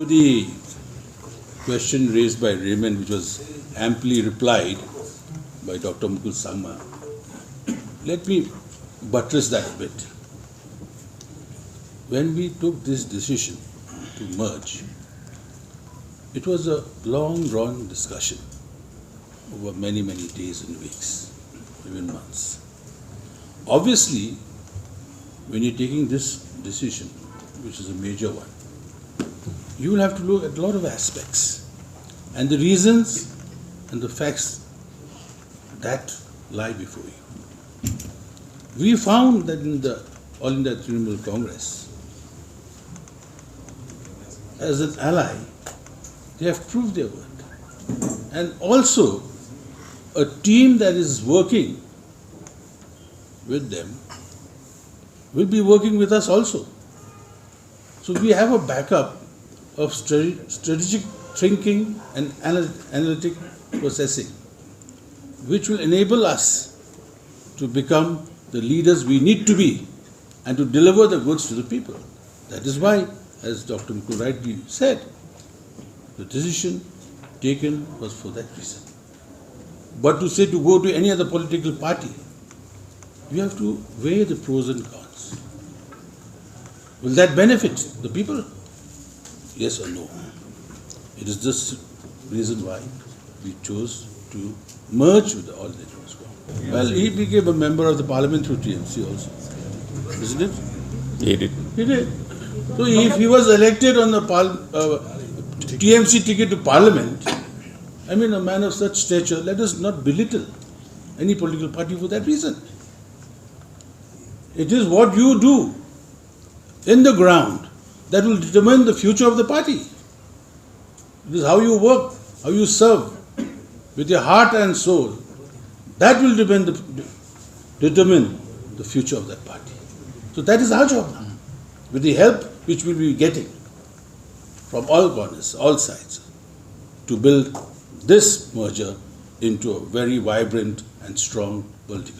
The question raised by Raymond, which was amply replied by Dr. Mukul Sangma, let me buttress that a bit. When we took this decision to merge, it was a long-drawn discussion over many days and weeks, even months. Obviously, when you're taking this decision, which is a major one, you will have to look at a lot of aspects and the reasons and the facts that lie before you. We found that in the All India Trinamool Congress, as an ally, they have proved their worth. And also, a team that is working with them will be working with us also. So we have a backup of strategic thinking and analytic processing, which will enable us to become the leaders we need to be and to deliver the goods to the people. That is why, as Dr. Mukul rightly said, the decision taken was for that reason. But to say to go to any other political party, you have to weigh the pros and cons. Will that benefit the people? Yes or no? It is this reason why we chose to merge with the All India Trinamool Congress. Well, he became a member of the parliament through TMC also, isn't it? He did. He did. So if he was elected on the TMC ticket to parliament, I mean, a man of such stature, let us not belittle any political party for that reason. It is what you do in the ground that will determine the future of the party. It is how you work, how you serve with your heart and soul. That will determine the future of that party. So that is our job now, with the help which we will be getting from all corners, all sides, to build this merger into a very vibrant and strong political